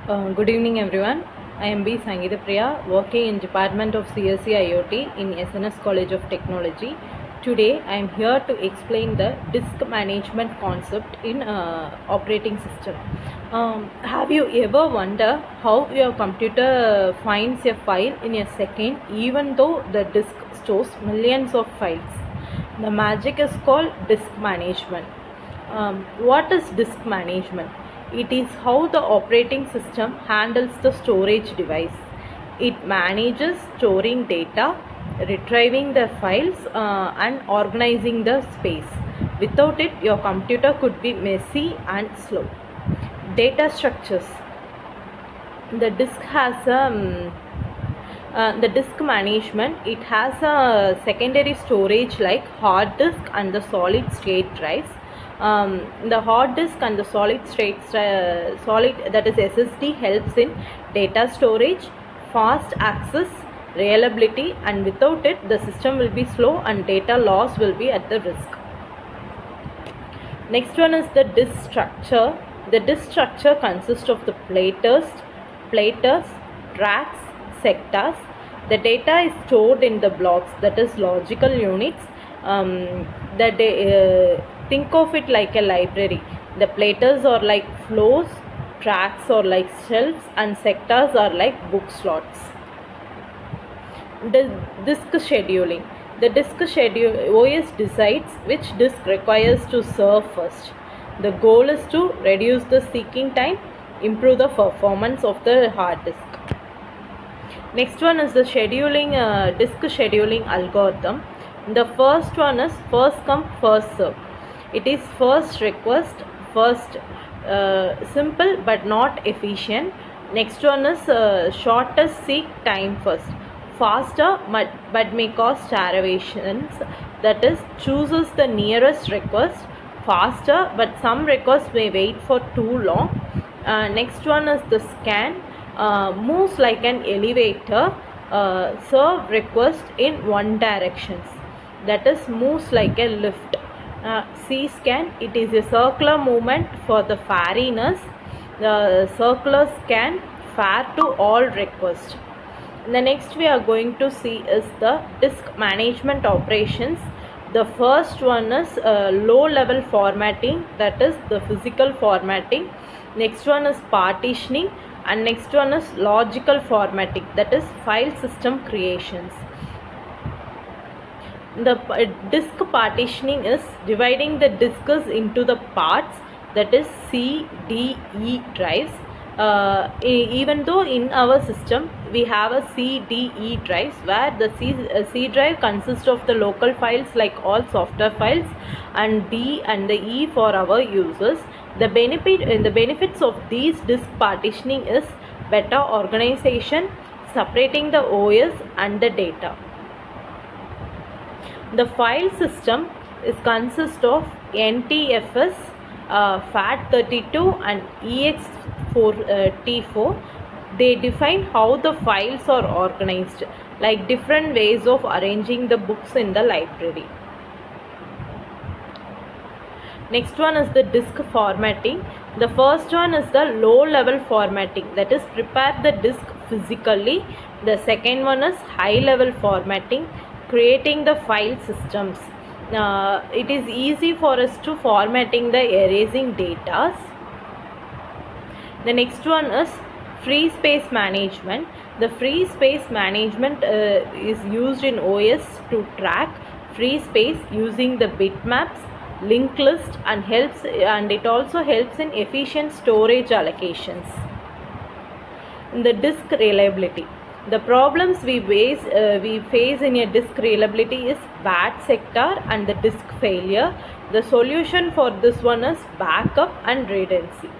Good evening everyone. I am B. Sangeeta Priya, working in Department of CSE IoT in SNS College of Technology. Today I am here to explain the disk management concept in operating system. Have you ever wondered how your computer finds a file in a second even though the disk stores millions of files? The magic is called disk management. What is disk management? It is how the operating system handles the storage device. It manages storing data, retrieving the files, and organizing the space. Without it, your computer could be messy and slow. Data structures. The disk has the disk management. It has a secondary storage like hard disk and the solid state drives. The hard disk and the solid state that is SSD helps in data storage, fast access, reliability, and without it the system will be slow and data loss will be at the risk. Next one is the disk structure. The disk structure consists of the platters, tracks, sectors. The data is stored in the blocks, that is logical units. Think of it like a library. The platters are like flows, tracks are like shelves, and sectors are like book slots. The disk scheduling. The disk schedule OS decides which disk requires to serve first. The goal is to reduce the seeking time, improve the performance of the hard disk. Next one is the disk scheduling algorithm. The first one is first come first serve. It is first request, first simple but not efficient. Next one is shortest seek time first. Faster but may cause starvations, that is chooses the nearest request faster, but some requests may wait for too long. Next one is the scan, moves like an elevator, serve request in one directions, that is moves like a lift. C-scan, it is a circular movement for the fairiness. The circular scan, fair to all requests. The next we are going to see is the disk management operations. The first one is low level formatting, that is the physical formatting. Next one is partitioning, and next one is logical formatting, that is file system creations. The disk partitioning is dividing the disks into the parts, that is C, D, E drives. Even though in our system we have a C, D, E drives, where the C drive consists of the local files like all software files, and D and the E for our users. The benefits of these disk partitioning is better organization, separating the OS and the data. The file system consists of NTFS, FAT32 and EX4T4. They define how the files are organized, like different ways of arranging the books in the library. Next one is the disk formatting. The first one is the low level formatting, that is prepare the disk physically. The second one is high level formatting, creating the file systems. It is easy for us to formatting the erasing data. The next one is free space management. The free space management is used in OS to track free space using the bitmaps, linked list, and it also helps in efficient storage allocations. The disk reliability. The problems we face in a disk reliability is bad sector and the disk failure. The solution for this one is backup and redundancy.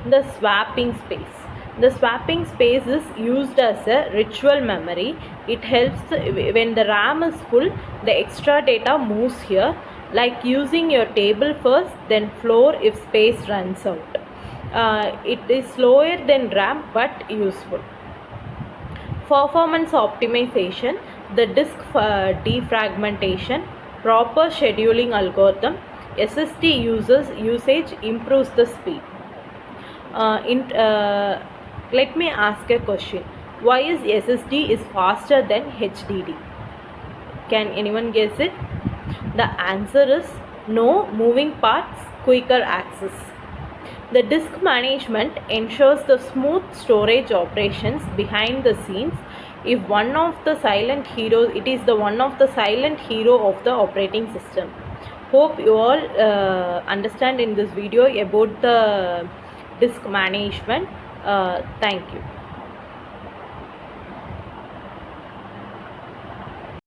The swapping space. The swapping space is used as a virtual memory. It helps when the RAM is full, the extra data moves here, like using your table first, then floor if space runs out. It is slower than RAM but useful. Performance optimization, the disk defragmentation, proper scheduling algorithm, SSD usage improves the speed. Let me ask a question. Why is SSD is faster than HDD? Can anyone guess it? The answer is no, moving parts, quicker access. The disk management ensures the smooth storage operations behind the scenes. If one of the silent heroes, it is the one of the silent hero of the operating system. Hope you all understand in this video about the disk management. Thank you.